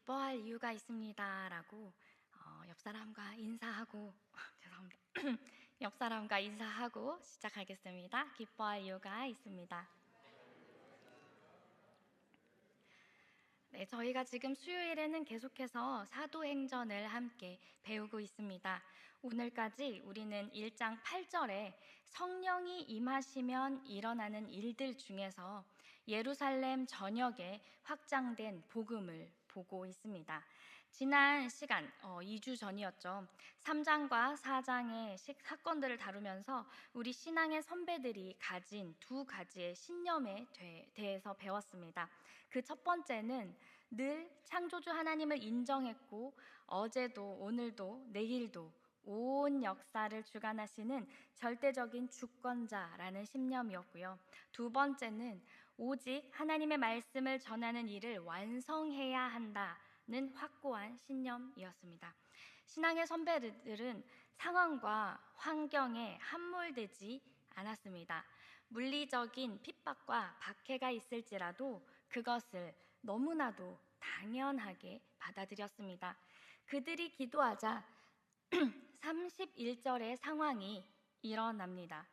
기뻐할 이유가 있습니다 라고 옆 사람과 인사하고 죄송합니다. 옆 사람과 인사하고 시작하겠습니다. 기뻐할 이유가 있습니다. 네, 저희가 지금 수요일에는 계속해서 사도행전을 함께 배우고 있습니다. 오늘까지 우리는 1장 8절에 성령이 임하시면 일어나는 일들 중에서 예루살렘 전역에 확장된 복음을 보고 있습니다. 지난 시간 2주 전이었죠. 3장과 4장의 사건들을 다루면서 우리 신앙의 선배들이 가진 두 가지의 신념에 대해서 배웠습니다. 그 첫 번째는 늘 창조주 하나님을 인정했고 어제도 오늘도 내일도 온 역사를 주관하시는 절대적인 주권자라는 신념이었고요. 두 번째는 오직 하나님의 말씀을 전하는 일을 완성해야 한다는 확고한 신념이었습니다. 신앙의 선배들은 상황과 환경에 함몰되지 않았습니다. 물리적인 핍박과 박해가 있을지라도 그것을 너무나도 당연하게 받아들였습니다. 그들이 기도하자 31절의 상황이 일어납니다.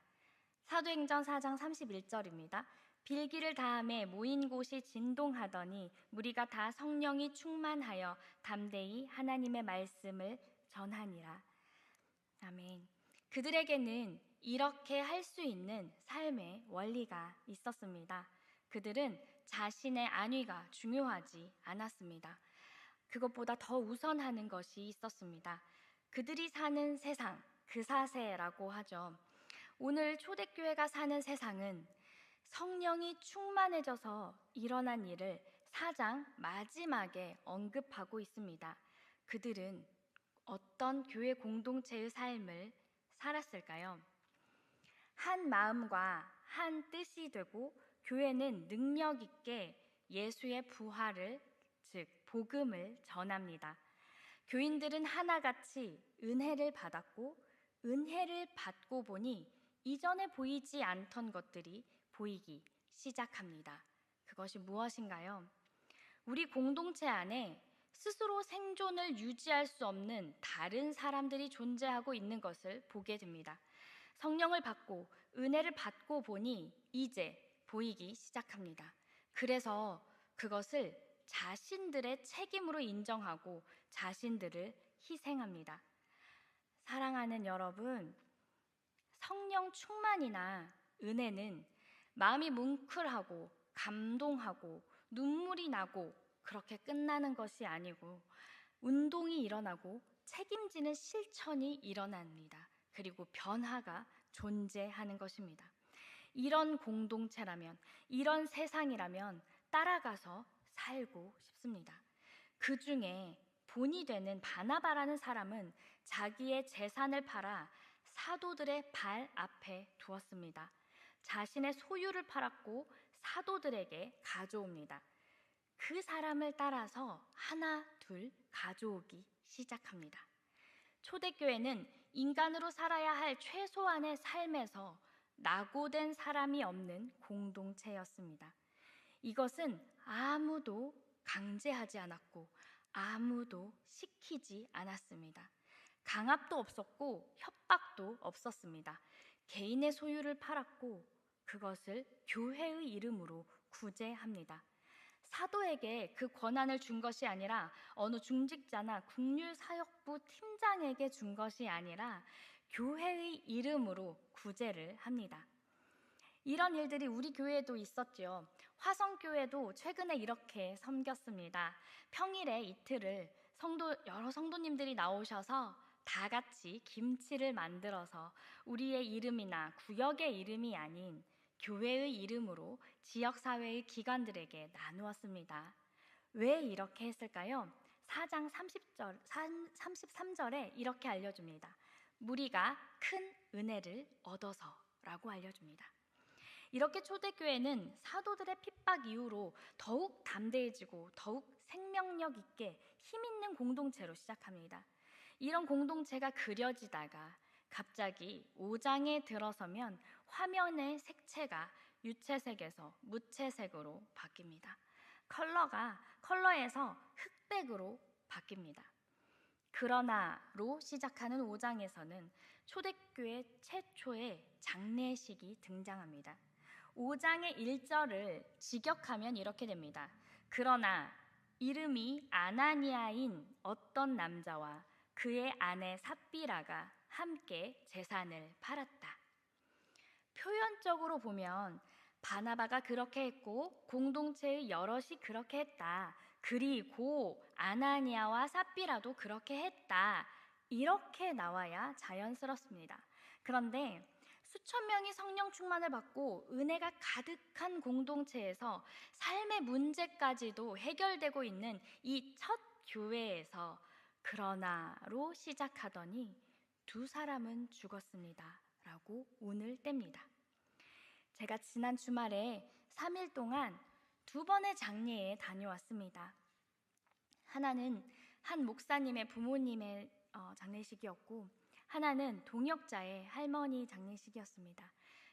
사도행전 4장 31절입니다. 빌기를 다함에 모인 곳이 진동하더니 무리가 다 성령이 충만하여 담대히 하나님의 말씀을 전하니라. 아멘. 그들에게는 이렇게 할 수 있는 삶의 원리가 있었습니다. 그들은 자신의 안위가 중요하지 않았습니다. 그것보다 더 우선하는 것이 있었습니다. 그들이 사는 세상, 그 사세라고 하죠. 오늘 초대교회가 사는 세상은 성령이 충만해져서 일어난 일을 4장 마지막에 언급하고 있습니다. 그들은 어떤 교회 공동체의 삶을 살았을까요? 한 마음과 한 뜻이 되고 교회는 능력 있게 예수의 부활을, 즉 복음을 전합니다. 교인들은 하나같이 은혜를 받았고 은혜를 받고 보니 이전에 보이지 않던 것들이 보이기 시작합니다. 그것이 무엇인가요? 우리 공동체 안에 스스로 생존을 유지할 수 없는 다른 사람들이 존재하고 있는 것을 보게 됩니다. 성령을 받고 은혜를 받고 보니 이제 보이기 시작합니다. 그래서 그것을 자신들의 책임으로 인정하고 자신들을 희생합니다. 사랑하는 여러분, 성령 충만이나 은혜는 마음이 뭉클하고 감동하고 눈물이 나고 그렇게 끝나는 것이 아니고 운동이 일어나고 책임지는 실천이 일어납니다. 그리고 변화가 존재하는 것입니다. 이런 공동체라면, 이런 세상이라면 따라가서 살고 싶습니다. 그 중에 본이 되는 바나바라는 사람은 자기의 재산을 팔아 사도들의 발 앞에 두었습니다. 자신의 소유를 팔았고 사도들에게 가져옵니다. 그 사람을 따라서 하나, 둘 가져오기 시작합니다. 초대교회는 인간으로 살아야 할 최소한의 삶에서 낙오된 사람이 없는 공동체였습니다. 이것은 아무도 강제하지 않았고 아무도 시키지 않았습니다. 강압도 없었고 협박도 없었습니다. 개인의 소유를 팔았고 그것을 교회의 이름으로 구제합니다. 사도에게 그 권한을 준 것이 아니라 어느 중직자나 국률사역부 팀장에게 준 것이 아니라 교회의 이름으로 구제를 합니다. 이런 일들이 우리 교회에도 있었죠. 화성교회도 최근에 이렇게 섬겼습니다. 평일에 이틀을 여러 성도님들이 나오셔서 다 같이 김치를 만들어서 우리의 이름이나 구역의 이름이 아닌 교회의 이름으로 지역사회의 기관들에게 나누었습니다. 왜 이렇게 했을까요? 4장 33절에 이렇게 알려줍니다. 무리가 큰 은혜를 얻어서라고 알려줍니다. 이렇게 초대교회는 사도들의 핍박 이후로 더욱 담대해지고 더욱 생명력 있게 힘 있는 공동체로 시작합니다. 이런 공동체가 그려지다가 갑자기 5장에 들어서면 화면의 색채가 유채색에서 무채색으로 바뀝니다. 컬러에서 흑백으로 바뀝니다. 그러나로 시작하는 5장에서는 초대교회 최초의 장례식이 등장합니다. 5장의 1절을 직역하면 이렇게 됩니다. 그러나 이름이 아나니아인 어떤 남자와 그의 아내 삽비라가 함께 재산을 팔았다. 표현적으로 보면 바나바가 그렇게 했고 공동체의 여럿이 그렇게 했다. 그리고 아나니아와 삽비라도 그렇게 했다. 이렇게 나와야 자연스럽습니다. 그런데 수천 명이 성령 충만을 받고 은혜가 가득한 공동체에서 삶의 문제까지도 해결되고 있는 이 첫 교회에서 그러나로 시작하더니 두 사람은 죽었습니다. 라고 운을 뗍니다. 제가 지난 주말에 3일 동안 2번의 장례에 다녀왔습니다. 하나는 한 목사님의 부모님의 장례식이었고 하나는 동역자의 할머니 장례식이었습니다.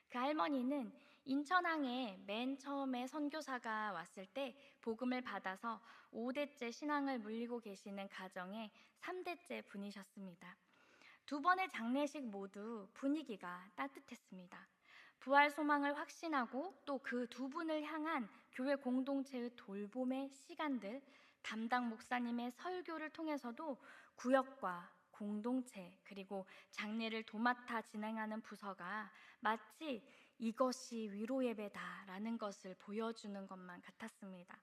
그 할머니는 인천항에 맨 처음에 선교사가 왔을 때 복음을 받아서 5대째 신앙을 물리고 계시는 가정의 3대째 분이셨습니다. 2번의 장례식 모두 분위기가 따뜻했습니다. 부활 소망을 확신하고 또 그 두 분을 향한 교회 공동체의 돌봄의 시간들, 담당 목사님의 설교를 통해서도 구역과 공동체 그리고 장례를 도맡아 진행하는 부서가 마치 이것이 위로 예배다라는 것을 보여주는 것만 같았습니다.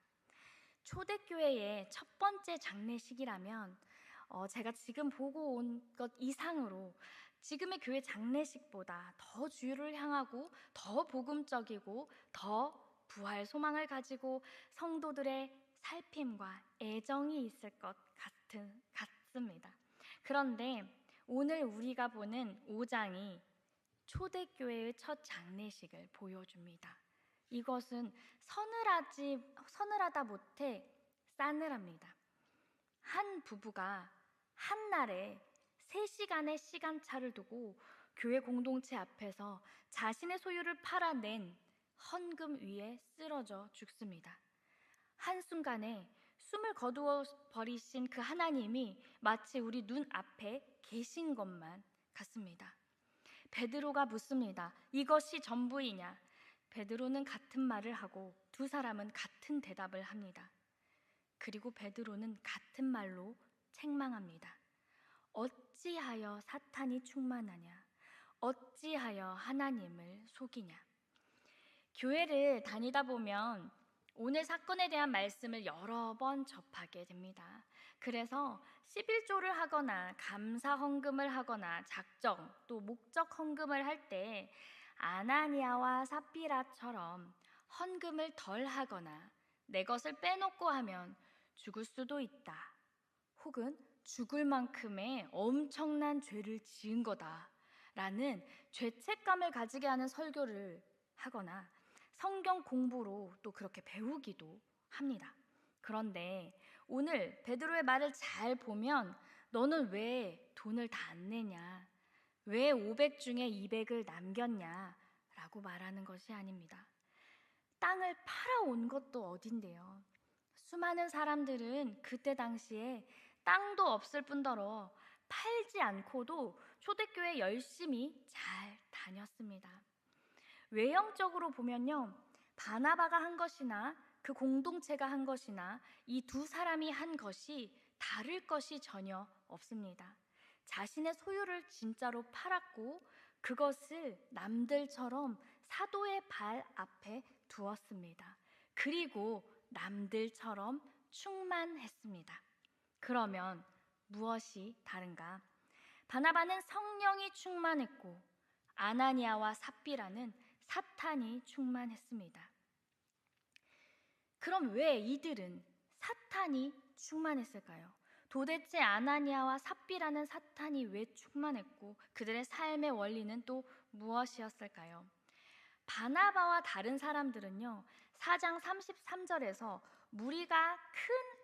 초대교회의 첫 번째 장례식이라면 제가 지금 보고 온 것 이상으로 지금의 교회 장례식보다 더 주를 향하고 더 복음적이고 더 부활 소망을 가지고 성도들의 살핌과 애정이 있을 것 같습니다. 그런데 오늘 우리가 보는 5장이 초대교회의 첫 장례식을 보여줍니다. 이것은 서늘하다 못해 싸늘합니다. 한 부부가 한날에 3시간의 시간차를 두고 교회 공동체 앞에서 자신의 소유를 팔아낸 헌금 위에 쓰러져 죽습니다. 한순간에 숨을 거두어 버리신 그 하나님이 마치 우리 눈앞에 계신 것만 같습니다. 베드로가 묻습니다. 이것이 전부이냐? 베드로는 같은 말을 하고 두 사람은 같은 대답을 합니다. 그리고 베드로는 같은 말로 책망합니다. 어찌하여 사탄이 충만하냐? 어찌하여 하나님을 속이냐? 교회를 다니다 보면 오늘 사건에 대한 말씀을 여러 번 접하게 됩니다. 그래서 11조를 하거나 감사 헌금을 하거나 작정 또 목적 헌금을 할 때 아나니아와 삽비라처럼 헌금을 덜 하거나 내 것을 빼놓고 하면 죽을 수도 있다. 혹은 죽을 만큼의 엄청난 죄를 지은 거다라는 죄책감을 가지게 하는 설교를 하거나 성경 공부로 또 그렇게 배우기도 합니다. 그런데 오늘 베드로의 말을 잘 보면 너는 왜 돈을 다 안 내냐? 왜 500 중에 200을 남겼냐? 라고 말하는 것이 아닙니다. 땅을 팔아온 것도 어딘데요? 수많은 사람들은 그때 당시에 땅도 없을 뿐더러 팔지 않고도 초대교회 열심히 잘 다녔습니다. 외형적으로 보면요, 바나바가 한 것이나 그 공동체가 한 것이나 이 두 사람이 한 것이 다를 것이 전혀 없습니다. 자신의 소유를 진짜로 팔았고 그것을 남들처럼 사도의 발 앞에 두었습니다. 그리고 남들처럼 충만했습니다. 그러면 무엇이 다른가? 바나바는 성령이 충만했고 아나니아와 삽비라는 사탄이 충만했습니다. 그럼 왜 이들은 사탄이 충만했을까요? 도대체 아나니아와 삽비라는 사탄이 왜 충만했고 그들의 삶의 원리는 또 무엇이었을까요? 바나바와 다른 사람들은요, 4장 33절에서 무리가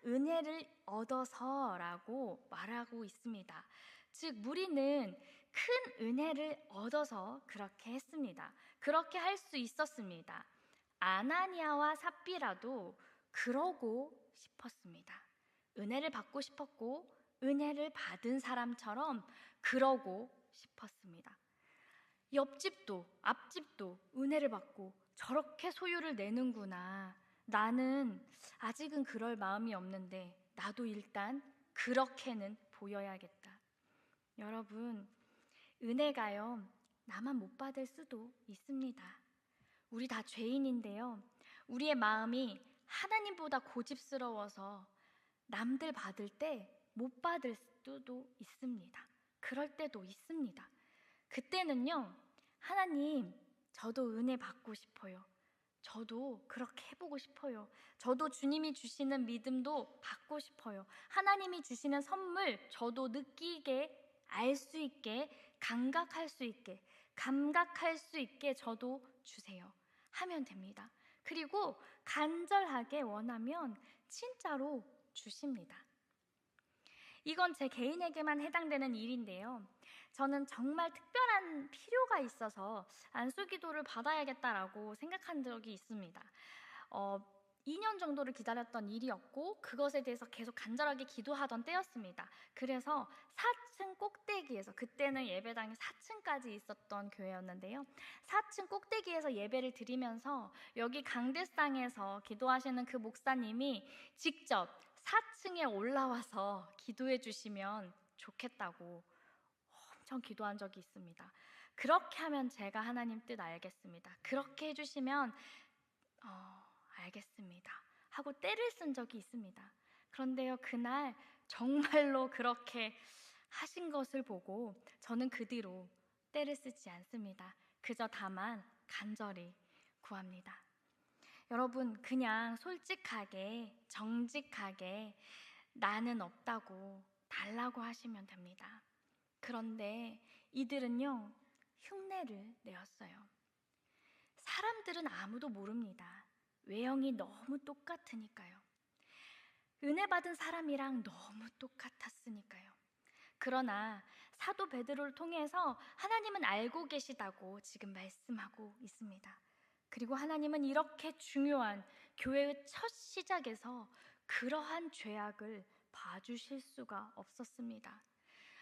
큰 은혜를 얻어서라고 말하고 있습니다. 즉 무리는 큰 은혜를 얻어서 그렇게 했습니다. 그렇게 할 수 있었습니다. 아나니아와 삽비라도 그러고 싶었습니다. 은혜를 받고 싶었고 은혜를 받은 사람처럼 그러고 싶었습니다. 옆집도 앞집도 은혜를 받고 저렇게 소유를 내는구나. 나는 아직은 그럴 마음이 없는데 나도 일단 그렇게는 보여야겠다. 여러분, 은혜가요, 나만 못 받을 수도 있습니다. 우리 다 죄인인데요, 우리의 마음이 하나님보다 고집스러워서 남들 받을 때 못 받을 수도 있습니다. 그럴 때도 있습니다. 그때는요, 하나님, 저도 은혜 받고 싶어요. 저도 그렇게 해보고 싶어요. 저도 주님이 주시는 믿음도 받고 싶어요. 하나님이 주시는 선물 저도 느끼게, 알 수 있게, 감각할 수 있게 저도 주세요. 하면 됩니다. 그리고 간절하게 원하면 진짜로 주십니다. 이건 제 개인에게만 해당되는 일인데요. 저는 정말 특별한 필요가 있어서 안수기도를 받아야겠다라고 생각한 적이 있습니다. 2년 정도를 기다렸던 일이었고 그것에 대해서 계속 간절하게 기도하던 때였습니다. 그래서 4층 꼭대기에서, 그때는 예배당이 4층까지 있었던 교회였는데요, 4층 꼭대기에서 예배를 드리면서 여기 강대상에서 기도하시는 그 목사님이 직접 4층에 올라와서 기도해 주시면 좋겠다고 엄청 기도한 적이 있습니다. 그렇게 하면 제가 하나님 뜻 알겠습니다. 그렇게 해주시면 알겠습니다 하고 때를 쓴 적이 있습니다. 그런데요, 그날 정말로 그렇게 하신 것을 보고 저는 그 뒤로 때를 쓰지 않습니다. 그저 다만 간절히 구합니다. 여러분, 그냥 솔직하게 정직하게 나는 없다고 달라고 하시면 됩니다. 그런데 이들은요, 흉내를 내었어요. 사람들은 아무도 모릅니다. 외형이 너무 똑같으니까요. 은혜 받은 사람이랑 너무 똑같았으니까요. 그러나 사도 베드로를 통해서 하나님은 알고 계시다고 지금 말씀하고 있습니다. 그리고 하나님은 이렇게 중요한 교회의 첫 시작에서 그러한 죄악을 봐주실 수가 없었습니다.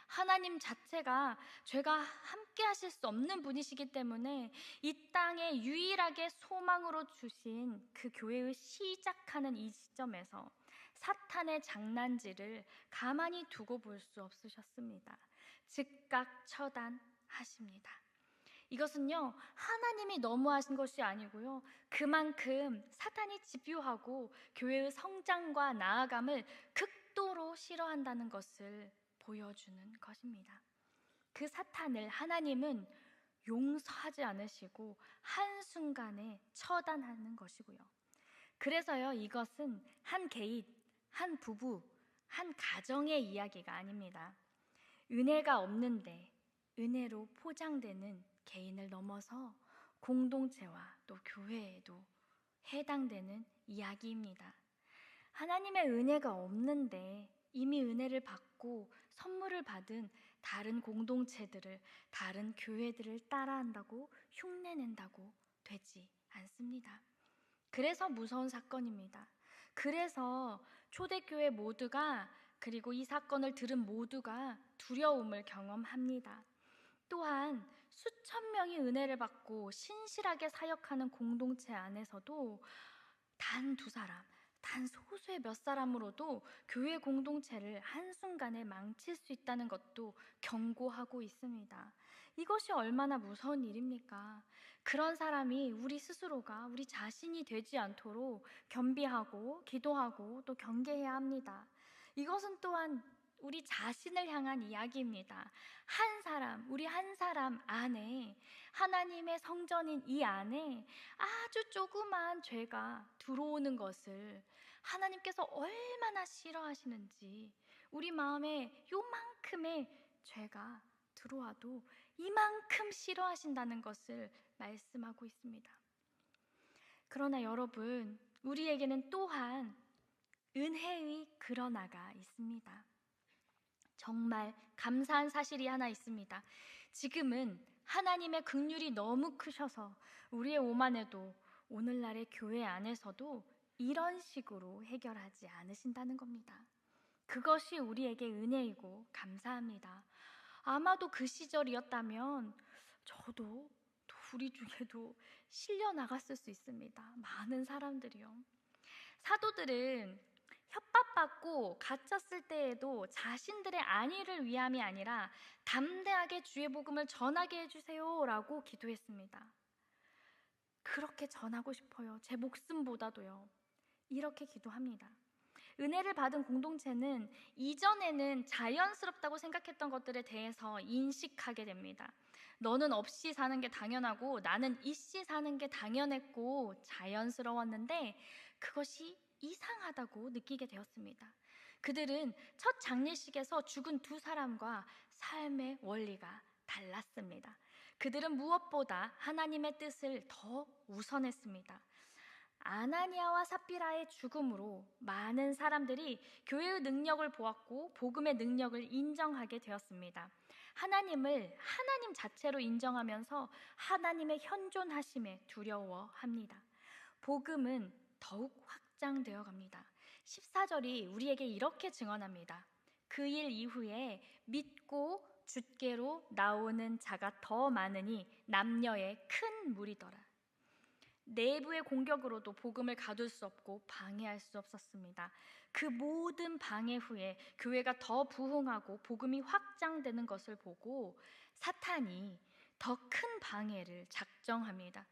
하나님 자체가 죄가 함께 하실 수 없는 분이시기 때문에 이 땅에 유일하게 소망으로 주신 그 교회의 시작하는 이 시점에서 사탄의 장난질을 가만히 두고 볼 수 없으셨습니다. 즉각 처단하십니다. 이것은요, 하나님이 너무하신 것이 아니고요, 그만큼 사탄이 집요하고 교회의 성장과 나아감을 극도로 싫어한다는 것을 보여주는 것입니다. 그 사탄을 하나님은 용서하지 않으시고 한순간에 처단하는 것이고요. 그래서요, 이것은 한 개인, 한 부부, 한 가정의 이야기가 아닙니다. 은혜가 없는데 은혜로 포장되는 개인을 넘어서 공동체와 또 교회에도 해당되는 이야기입니다. 하나님의 은혜가 없는데 이미 은혜를 받고 선물을 받은 다른 공동체들을, 다른 교회들을 따라한다고 흉내낸다고 되지 않습니다. 그래서 무서운 사건입니다. 그래서 초대교회 모두가, 그리고 이 사건을 들은 모두가 두려움을 경험합니다. 또한 수천 명이 은혜를 받고 신실하게 사역하는 공동체 안에서도 단 두 사람, 단 소수의 몇 사람으로도 교회 공동체를 한순간에 망칠 수 있다는 것도 경고하고 있습니다. 이것이 얼마나 무서운 일입니까? 그런 사람이 우리 스스로가, 우리 자신이 되지 않도록 겸비하고 기도하고 또 경계해야 합니다. 이것은 또한 우리 자신을 향한 이야기입니다. 한 사람, 우리 한 사람 안에, 하나님의 성전인 이 안에 아주 조그만 죄가 들어오는 것을 하나님께서 얼마나 싫어하시는지, 우리 마음에 요만큼의 죄가 들어와도 이만큼 싫어하신다는 것을 말씀하고 있습니다. 그러나 여러분, 우리에게는 또한 은혜의 그러나가 있습니다. 정말 감사한 사실이 하나 있습니다. 지금은 하나님의 긍휼이 너무 크셔서 우리의 오만에도 오늘날의 교회 안에서도 이런 식으로 해결하지 않으신다는 겁니다. 그것이 우리에게 은혜이고 감사합니다. 아마도 그 시절이었다면 저도 우리 중에도 실려 나갔을 수 있습니다. 많은 사람들이요. 사도들은 협박받고 갇혔을 때에도 자신들의 안위를 위함이 아니라 담대하게 주의 복음을 전하게 해주세요 라고 기도했습니다. 그렇게 전하고 싶어요. 제 목숨보다도요. 이렇게 기도합니다. 은혜를 받은 공동체는 이전에는 자연스럽다고 생각했던 것들에 대해서 인식하게 됩니다. 너는 없이 사는 게 당연하고 나는 있이 사는 게 당연했고 자연스러웠는데 그것이 이상하다고 느끼게 되었습니다. 그들은 첫 장례식에서 죽은 두 사람과 삶의 원리가 달랐습니다. 그들은 무엇보다 하나님의 뜻을 더 우선했습니다. 아나니아와 삽비라의 죽음으로 많은 사람들이 교회의 능력을 보았고 복음의 능력을 인정하게 되었습니다. 하나님을 하나님 자체로 인정하면서 하나님의 현존하심에 두려워합니다. 복음은 더욱 확장되어 갑니다. 14절이 우리에게 이렇게 증언합니다. 그 일 이후에 믿고 주께로 나오는 자가 더 많으니 남녀의 큰 무리더라. 내부의 공격으로도 복음을 가둘 수 없고 방해할 수 없었습니다. 그 모든 방해 후에 교회가 더 부흥하고 복음이 확장되는 것을 보고 사탄이 더 큰 방해를 작정합니다.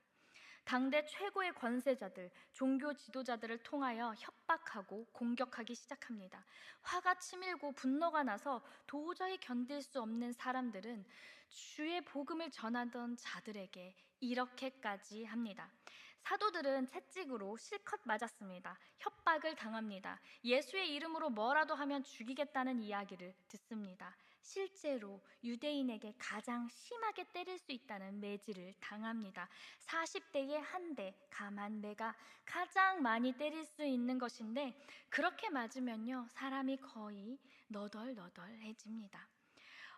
당대 최고의 권세자들, 종교 지도자들을 통하여 협박하고 공격하기 시작합니다. 화가 치밀고 분노가 나서 도저히 견딜 수 없는 사람들은 주의 복음을 전하던 자들에게 이렇게까지 합니다. 사도들은 채찍으로 실컷 맞았습니다. 협박을 당합니다. 예수의 이름으로 뭐라도 하면 죽이겠다는 이야기를 듣습니다. 실제로 유대인에게 가장 심하게 때릴 수 있다는 매질을 당합니다. 40대에 한 대 가만매가 가장 많이 때릴 수 있는 것인데 그렇게 맞으면요 사람이 거의 너덜너덜해집니다.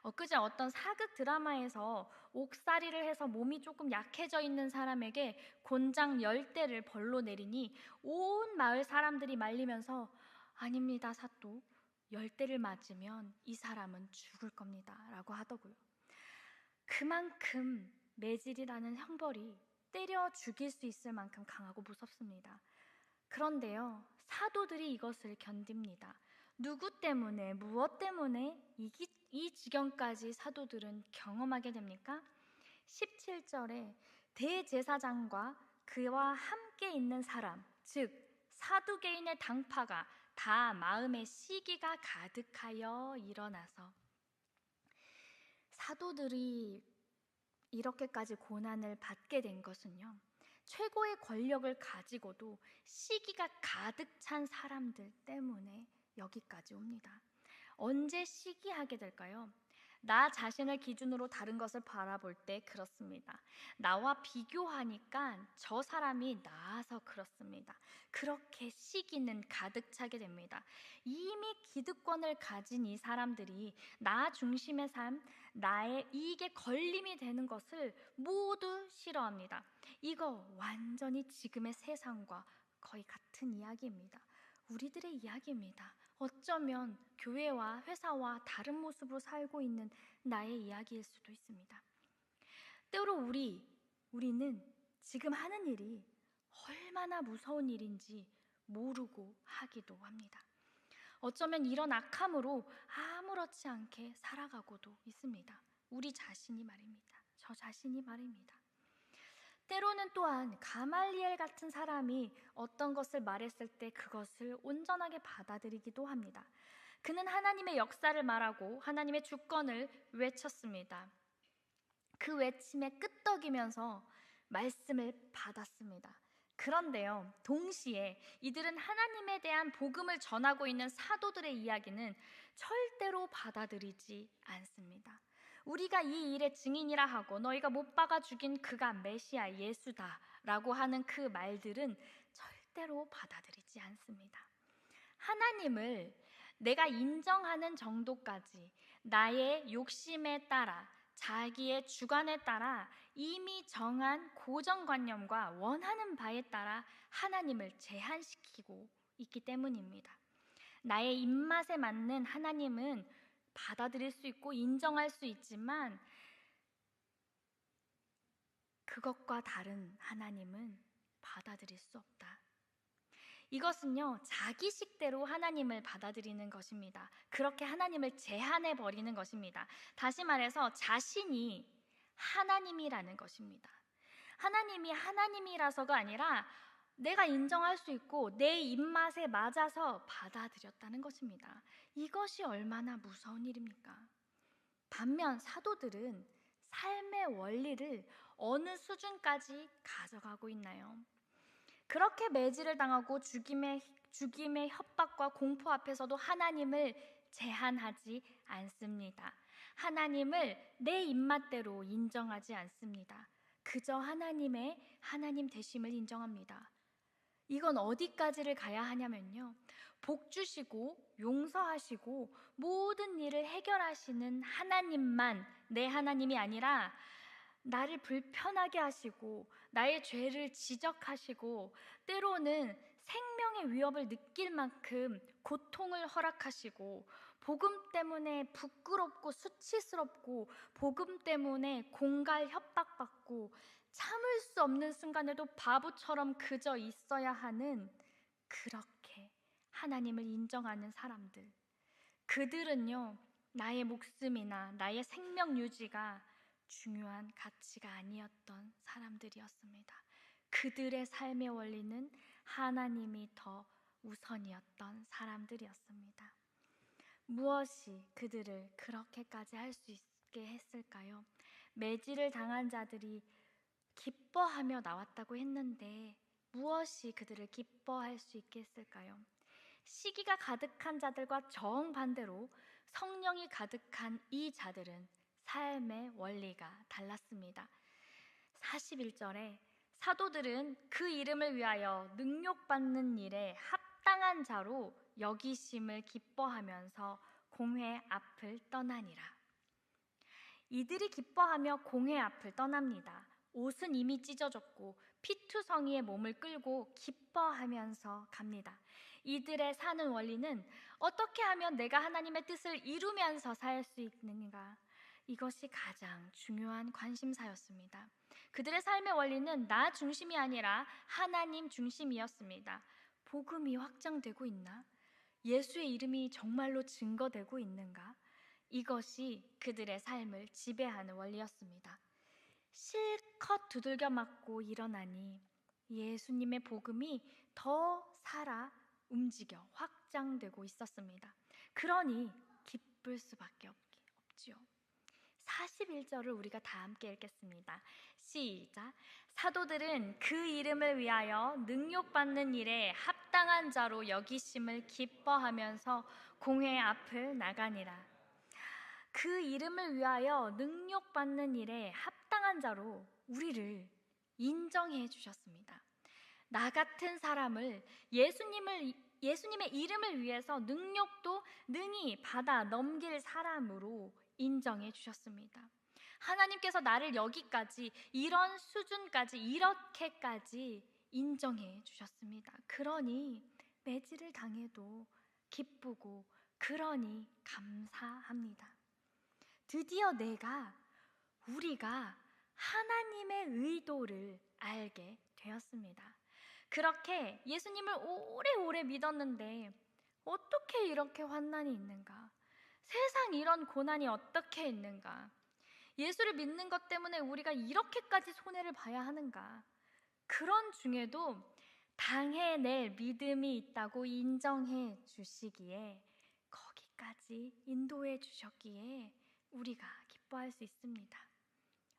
엊그제 어떤 사극 드라마에서 옥살이를 해서 몸이 조금 약해져 있는 사람에게 곤장 10대를 벌로 내리니 온 마을 사람들이 말리면서 아닙니다 사또 10대를 맞으면 이 사람은 죽을 겁니다 라고 하더고요. 그만큼 매질이라는 형벌이 때려 죽일 수 있을 만큼 강하고 무섭습니다. 그런데요 사도들이 이것을 견딥니다. 누구 때문에 무엇 때문에 이 지경까지 사도들은 경험하게 됩니까? 17절에 대제사장과 그와 함께 있는 사람, 즉 사두개인의 당파가 다 마음에 시기가 가득하여 일어나서 사도들이 이렇게까지 고난을 받게 된 것은요 최고의 권력을 가지고도 시기가 가득 찬 사람들 때문에 여기까지 옵니다. 언제 시기하게 될까요? 나 자신을 기준으로 다른 것을 바라볼 때 그렇습니다. 나와 비교하니까 저 사람이 나아서 그렇습니다. 그렇게 시기는 가득 차게 됩니다. 이미 기득권을 가진 이 사람들이 나 중심의 삶, 나의 이익에 걸림이 되는 것을 모두 싫어합니다. 이거 완전히 지금의 세상과 거의 같은 이야기입니다. 우리들의 이야기입니다. 어쩌면 교회와 회사와 다른 모습으로 살고 있는 나의 이야기일 수도 있습니다. 때로 우리는 지금 하는 일이 얼마나 무서운 일인지 모르고 하기도 합니다. 어쩌면 이런 악함으로 아무렇지 않게 살아가고도 있습니다. 우리 자신이 말입니다. 저 자신이 말입니다. 때로는 또한 가말리엘 같은 사람이 어떤 것을 말했을 때 그것을 온전하게 받아들이기도 합니다. 그는 하나님의 역사를 말하고 하나님의 주권을 외쳤습니다. 그 외침에 끄떡이면서 말씀을 받았습니다. 그런데요, 동시에 이들은 하나님에 대한 복음을 전하고 있는 사도들의 이야기는 절대로 받아들이지 않습니다. 우리가 이 일의 증인이라 하고 너희가 못 박아 죽인 그가 메시아 예수다 라고 하는 그 말들은 절대로 받아들이지 않습니다. 하나님을 내가 인정하는 정도까지 나의 욕심에 따라 자기의 주관에 따라 이미 정한 고정관념과 원하는 바에 따라 하나님을 제한시키고 있기 때문입니다. 나의 입맛에 맞는 하나님은 받아들일 수 있고 인정할 수 있지만 그것과 다른 하나님은 받아들일 수 없다. 이것은요, 자기식대로 하나님을 받아들이는 것입니다. 그렇게 하나님을 제한해 버리는 것입니다. 다시 말해서 자신이 하나님이라는 것입니다. 하나님이 하나님이라서가 아니라 내가 인정할 수 있고 내 입맛에 맞아서 받아들였다는 것입니다. 이것이 얼마나 무서운 일입니까? 반면 사도들은 삶의 원리를 어느 수준까지 가져가고 있나요? 그렇게 매질을 당하고 죽임의 협박과 공포 앞에서도 하나님을 제한하지 않습니다. 하나님을 내 입맛대로 인정하지 않습니다. 그저 하나님의 하나님 되심을 인정합니다. 이건 어디까지를 가야 하냐면요, 복 주시고 용서하시고 모든 일을 해결하시는 하나님만 내 하나님이 아니라 나를 불편하게 하시고 나의 죄를 지적하시고 때로는 생명의 위협을 느낄 만큼 고통을 허락하시고 복음 때문에 부끄럽고 수치스럽고 복음 때문에 공갈 협박받고 참을 수 없는 순간에도 바보처럼 그저 있어야 하는, 그렇게 하나님을 인정하는 사람들, 그들은요, 나의 목숨이나 나의 생명 유지가 중요한 가치가 아니었던 사람들이었습니다. 그들의 삶의 원리는 하나님이 더 우선이었던 사람들이었습니다. 무엇이 그들을 그렇게까지 할 수 있게 했을까요? 매질을 당한 자들이 기뻐하며 나왔다고 했는데 무엇이 그들을 기뻐할 수 있게 했을까요? 시기가 가득한 자들과 정반대로 성령이 가득한 이 자들은 삶의 원리가 달랐습니다. 41절에 사도들은 그 이름을 위하여 능욕받는 일에 합당한 자로 여기심을 기뻐하면서 공회 앞을 떠나니라. 이들이 기뻐하며 공회 앞을 떠납니다. 옷은 이미 찢어졌고 피투성이의 몸을 끌고 기뻐하면서 갑니다. 이들의 사는 원리는 어떻게 하면 내가 하나님의 뜻을 이루면서 살 수 있는가? 이것이 가장 중요한 관심사였습니다. 그들의 삶의 원리는 나 중심이 아니라 하나님 중심이었습니다. 복음이 확장되고 있나? 예수의 이름이 정말로 증거되고 있는가? 이것이 그들의 삶을 지배하는 원리였습니다. 실컷 두들겨 맞고 일어나니 예수님의 복음이 더 살아 움직여 확장되고 있었습니다. 그러니 기쁠 수밖에 없지요. 41절을 우리가 다 함께 읽겠습니다. 시작. 사도들은 그 이름을 위하여 능욕받는 일에 합당한 자로 여기심을 기뻐하면서 공회 앞을 나가니라. 그 이름을 위하여 능욕받는 일에 합당한 자로 우리를 인정해 주셨습니다. 나 같은 사람을 예수님의 이름을 위해서 능욕도 능히 받아 넘길 사람으로 인정해 주셨습니다. 하나님께서 나를 여기까지, 이런 수준까지, 이렇게까지 인정해 주셨습니다. 그러니 매질을 당해도 기쁘고, 그러니 감사합니다. 드디어 우리가 하나님의 의도를 알게 되었습니다. 그렇게 예수님을 오래오래 믿었는데 어떻게 이렇게 환난이 있는가? 세상 이런 고난이 어떻게 있는가? 예수를 믿는 것 때문에 우리가 이렇게까지 손해를 봐야 하는가? 그런 중에도 당해낼 믿음이 있다고 인정해 주시기에, 거기까지 인도해 주셨기에 우리가 기뻐할 수 있습니다.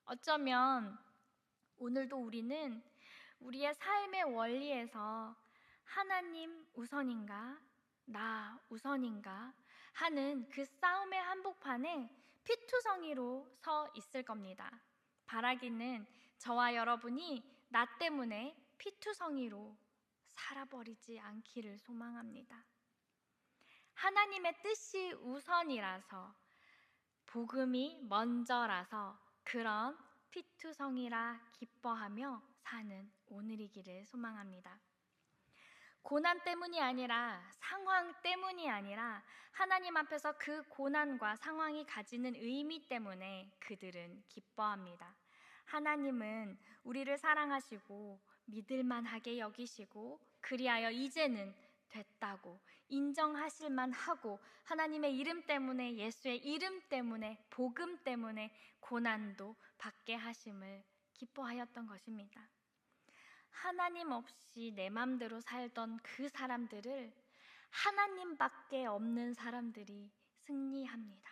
어쩌면 오늘도 우리는 우리의 삶의 원리에서 하나님 우선인가, 나 우선인가 하는 그 싸움의 한복판에 피투성이로 서 있을 겁니다. 바라기는 저와 여러분이 나 때문에 피투성이로 살아버리지 않기를 소망합니다. 하나님의 뜻이 우선이라서, 복음이 먼저라서 그런 피투성이라 기뻐하며 사는 오늘이기를 소망합니다. 고난 때문이 아니라, 상황 때문이 아니라 하나님 앞에서 그 고난과 상황이 가지는 의미 때문에 그들은 기뻐합니다. 하나님은 우리를 사랑하시고 믿을만하게 여기시고, 그리하여 이제는 됐다고 인정하실 만하고, 하나님의 이름 때문에, 예수의 이름 때문에, 복음 때문에 고난도 받게 하심을 기뻐하였던 것입니다. 하나님 없이 내 맘대로 살던 그 사람들을 하나님밖에 없는 사람들이 승리합니다.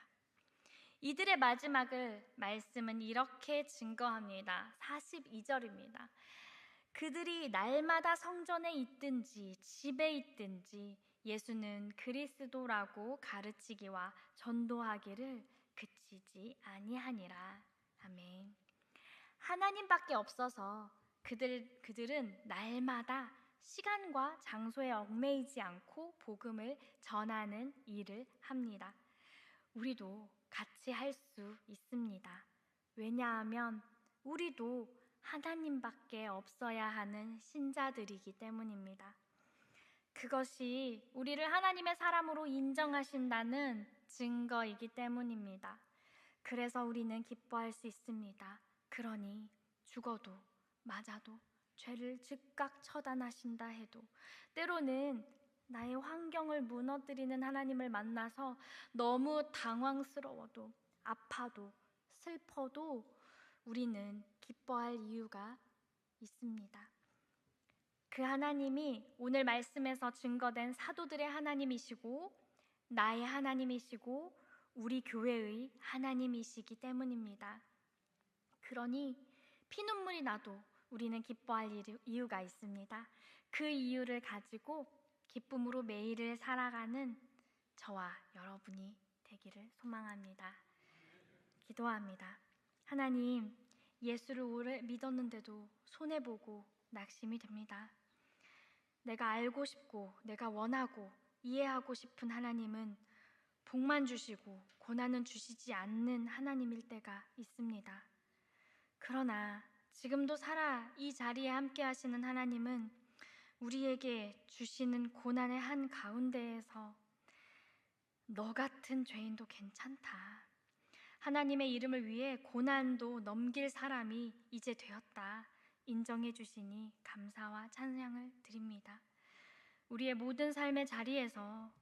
이들의 마지막을 말씀은 이렇게 증거합니다. 42절입니다. 그들이 날마다 성전에 있든지 집에 있든지 예수는 그리스도라고 가르치기와 전도하기를 그치지 아니하니라. 아멘. 하나님밖에 없어서 그들은 날마다 시간과 장소에 얽매이지 않고 복음을 전하는 일을 합니다. 우리도 같이 할 수 있습니다. 왜냐하면 우리도 하나님밖에 없어야 하는 신자들이기 때문입니다. 그것이 우리를 하나님의 사람으로 인정하신다는 증거이기 때문입니다. 그래서 우리는 기뻐할 수 있습니다. 그러니 죽어도 맞아도 죄를 즉각 처단하신다 해도, 때로는 나의 환경을 무너뜨리는 하나님을 만나서 너무 당황스러워도, 아파도, 슬퍼도 우리는 기뻐할 이유가 있습니다. 그 하나님이 오늘 말씀에서 증거된 사도들의 하나님이시고 나의 하나님이시고 우리 교회의 하나님이시기 때문입니다. 그러니 피눈물이 나도 우리는 기뻐할 이유가 있습니다. 그 이유를 가지고 기쁨으로 매일을 살아가는 저와 여러분이 되기를 소망합니다. 기도합니다. 하나님, 예수를 오래 믿었는데도 손해보고 낙심이 됩니다. 내가 알고 싶고 내가 원하고 이해하고 싶은 하나님은 복만 주시고 고난은 주시지 않는 하나님일 때가 있습니다. 그러나 지금도 살아 이 자리에 함께 하시는 하나님은 우리에게 주시는 고난의 한 가운데에서 너 같은 죄인도 괜찮다, 하나님의 이름을 위해 고난도 넘길 사람이 이제 되었다 인정해 주시니 감사와 찬양을 드립니다. 우리의 모든 삶의 자리에서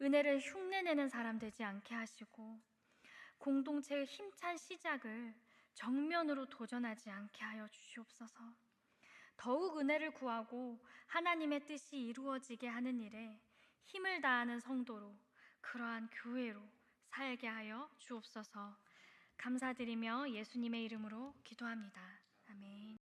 은혜를 흉내내는 사람 되지 않게 하시고, 공동체의 힘찬 시작을 정면으로 도전하지 않게 하여 주시옵소서. 더욱 은혜를 구하고 하나님의 뜻이 이루어지게 하는 일에 힘을 다하는 성도로, 그러한 교회로 살게 하여 주옵소서. 감사드리며 예수님의 이름으로 기도합니다. 아멘.